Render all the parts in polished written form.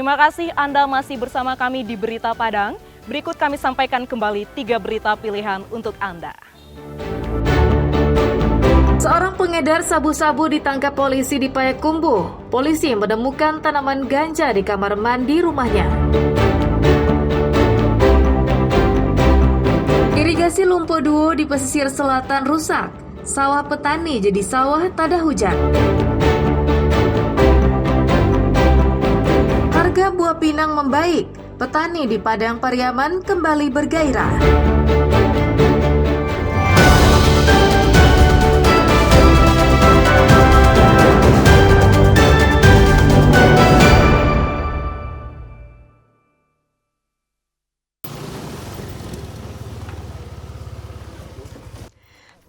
Terima kasih Anda masih bersama kami di Berita Padang. Berikut kami sampaikan kembali 3 berita pilihan untuk Anda. Seorang pengedar sabu-sabu ditangkap polisi di Payakumbuh. Polisi menemukan tanaman ganja di kamar mandi rumahnya. Irigasi Lumpo Duo di pesisir selatan rusak. Sawah petani jadi sawah tada hujan. Harga buah pinang membaik. Petani di Padang Pariaman kembali bergairah.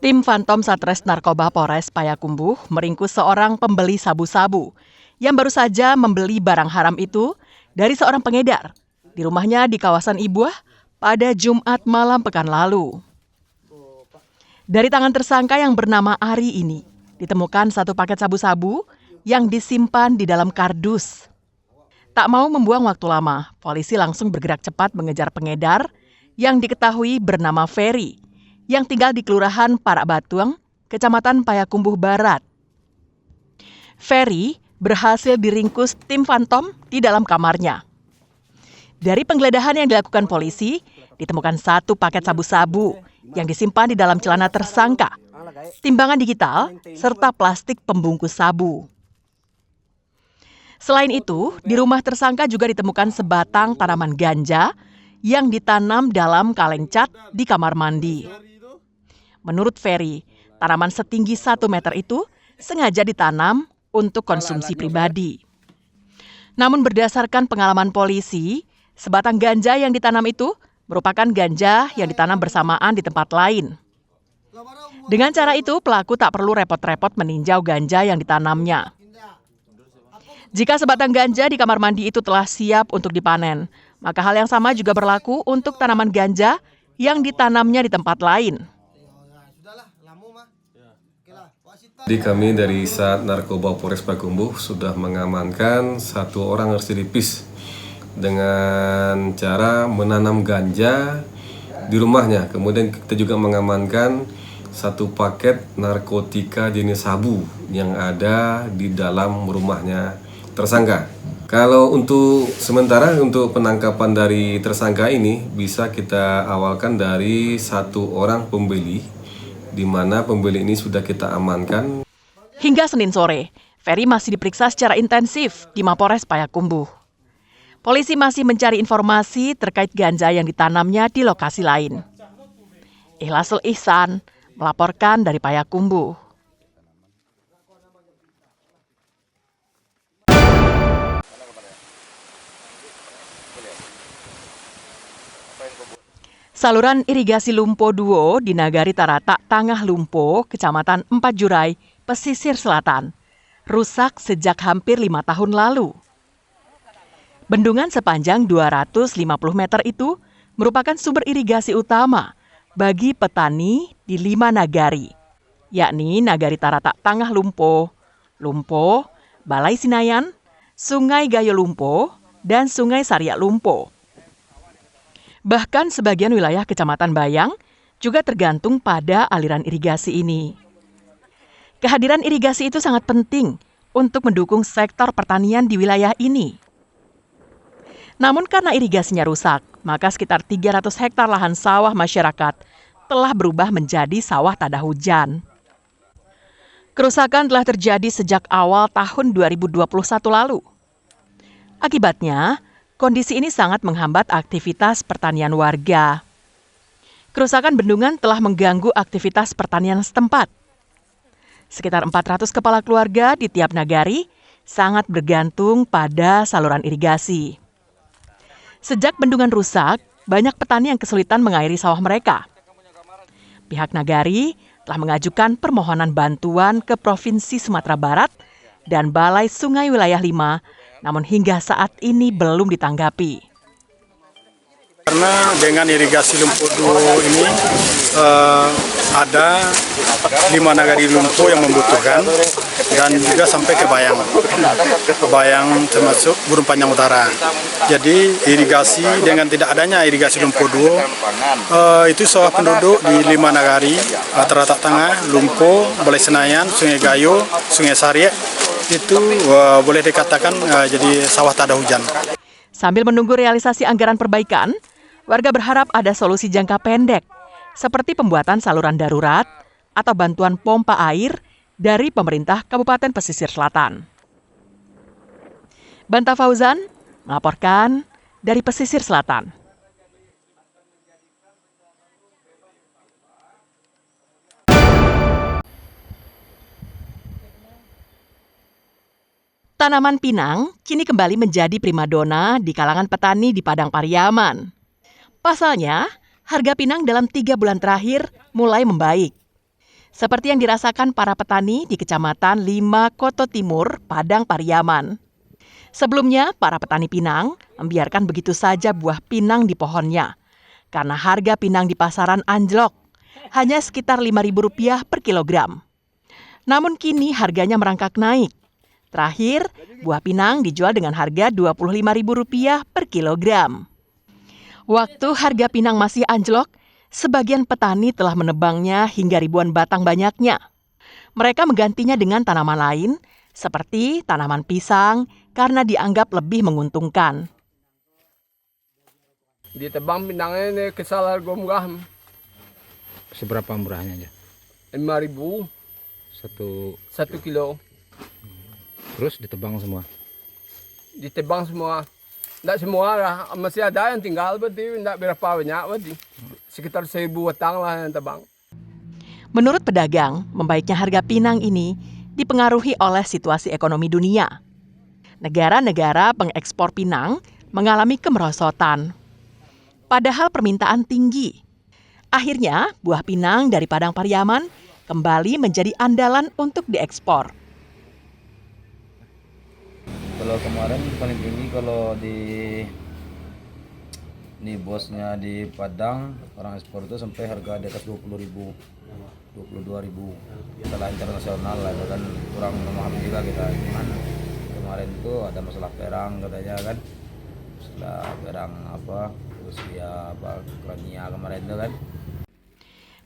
Tim Phantom Satres Narkoba Polres Payakumbuh meringkus seorang pembeli sabu-sabu yang baru saja membeli barang haram itu dari seorang pengedar di rumahnya di kawasan Ibuah pada Jumat malam pekan lalu. Dari tangan tersangka yang bernama Ari ini, ditemukan 1 paket sabu-sabu yang disimpan di dalam kardus. Tak mau membuang waktu lama, polisi langsung bergerak cepat mengejar pengedar yang diketahui bernama Ferry, yang tinggal di Kelurahan Parak Batuang, Kecamatan Payakumbuh Barat. Ferry berhasil diringkus tim Phantom di dalam kamarnya. Dari penggeledahan yang dilakukan polisi, ditemukan 1 paket sabu-sabu yang disimpan di dalam celana tersangka, timbangan digital, serta plastik pembungkus sabu. Selain itu, di rumah tersangka juga ditemukan sebatang tanaman ganja yang ditanam dalam kaleng cat di kamar mandi. Menurut Ferry, tanaman setinggi 1 meter itu sengaja ditanam untuk konsumsi pribadi. Namun berdasarkan pengalaman polisi, sebatang ganja yang ditanam itu merupakan ganja yang ditanam bersamaan di tempat lain. Dengan cara itu, pelaku tak perlu repot-repot meninjau ganja yang ditanamnya. Jika sebatang ganja di kamar mandi itu telah siap untuk dipanen, maka hal yang sama juga berlaku untuk tanaman ganja yang ditanamnya di tempat lain. Jadi kami dari Sat Narkoba Polres Payakumbuh sudah mengamankan 1 orang residipis dengan cara menanam ganja di rumahnya. Kemudian kita juga mengamankan 1 paket narkotika jenis sabu yang ada di dalam rumahnya tersangka. Kalau untuk sementara untuk penangkapan dari tersangka ini bisa kita awalkan dari 1 orang pembeli, di mana pembeli ini sudah kita amankan. Hingga Senin sore, Ferry masih diperiksa secara intensif di Mapores Payakumbuh. Polisi masih mencari informasi terkait ganja yang ditanamnya di lokasi lain. Ikhlasul Ihsan melaporkan dari Payakumbuh. Saluran irigasi Lumpo Duo di Nagari Taratak, Tangah Lumpo, Kecamatan 4 Jurai, Pesisir Selatan, rusak sejak hampir 5 tahun lalu. Bendungan sepanjang 250 meter itu merupakan sumber irigasi utama bagi petani di 5 nagari, yakni Nagari Taratak Tangah Lumpo, Lumpo, Balai Sinayan, Sungai Gayo Lumpo, dan Sungai Sariak Lumpo. Bahkan sebagian wilayah Kecamatan Bayang juga tergantung pada aliran irigasi ini. Kehadiran irigasi itu sangat penting untuk mendukung sektor pertanian di wilayah ini. Namun karena irigasinya rusak, maka sekitar 300 hektar lahan sawah masyarakat telah berubah menjadi sawah tada hujan. Kerusakan telah terjadi sejak awal tahun 2021 lalu. Akibatnya, kondisi ini sangat menghambat aktivitas pertanian warga. Kerusakan bendungan telah mengganggu aktivitas pertanian setempat. Sekitar 400 kepala keluarga di tiap nagari sangat bergantung pada saluran irigasi. Sejak bendungan rusak, banyak petani yang kesulitan mengairi sawah mereka. Pihak nagari telah mengajukan permohonan bantuan ke Provinsi Sumatera Barat dan Balai Sungai Wilayah 5, namun hingga saat ini belum ditanggapi. Karena dengan irigasi Lumpo Duo ini ada 5 nagari Lumpo yang membutuhkan, dan juga sampai ke Bayang. Bayang termasuk Burung Panjang Utara. Jadi irigasi dengan tidak adanya irigasi Lumpo Duo, itu sawah penduduk di 5 nagari, Taratak Tengah, Lumpo, Balai Senayan, Sungai Gayo, Sungai Sariak, itu boleh dikatakan jadi sawah tak ada hujan. Sambil menunggu realisasi anggaran perbaikan, warga berharap ada solusi jangka pendek, seperti pembuatan saluran darurat atau bantuan pompa air dari pemerintah Kabupaten Pesisir Selatan. Banta Fauzan melaporkan dari Pesisir Selatan. Tanaman pinang kini kembali menjadi primadona di kalangan petani di Padang Pariaman. Pasalnya, harga pinang dalam 3 bulan terakhir mulai membaik. Seperti yang dirasakan para petani di Kecamatan 5 Koto Timur, Padang Pariaman. Sebelumnya, para petani pinang membiarkan begitu saja buah pinang di pohonnya, karena harga pinang di pasaran anjlok, hanya sekitar Rp5.000 per kilogram. Namun kini harganya merangkak naik. Terakhir, buah pinang dijual dengan harga Rp25.000 per kilogram. Waktu harga pinang masih anjlok, sebagian petani telah menebangnya hingga ribuan batang banyaknya. Mereka menggantinya dengan tanaman lain, seperti tanaman pisang, karena dianggap lebih menguntungkan. Ditebang pinangnya ini kesal harga murah. Seberapa murahnya aja? 5.000 1 kilo. Terus ditebang semua? Ditebang semua. Tidak semua lah, masih ada yang tinggal berarti tidak berapa banyak berarti. Sekitar 1.000 batang lah yang tebang. Menurut pedagang, membaiknya harga pinang ini dipengaruhi oleh situasi ekonomi dunia. Negara-negara pengekspor pinang mengalami kemerosotan. Padahal permintaan tinggi. Akhirnya, buah pinang dari Padang Pariaman kembali menjadi andalan untuk diekspor. Kalau kemarin paling tinggi kalau di bosnya di Padang, orang ekspor itu sampai harga di atas 20.000, 22.000. Setelah internasional lah, kan kurang memahami juga kita. Cuman kemarin itu ada masalah perang katanya kan, masalah perang Rusia Ukraina kemarin itu kan.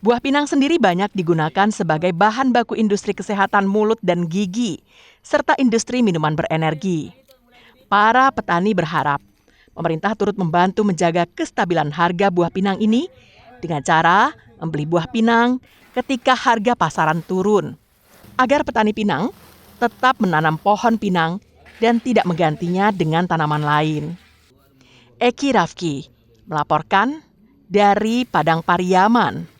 Buah pinang sendiri banyak digunakan sebagai bahan baku industri kesehatan mulut dan gigi, serta industri minuman berenergi. Para petani berharap pemerintah turut membantu menjaga kestabilan harga buah pinang ini dengan cara membeli buah pinang ketika harga pasaran turun, agar petani pinang tetap menanam pohon pinang dan tidak menggantinya dengan tanaman lain. Eki Rafki melaporkan dari Padang Pariaman.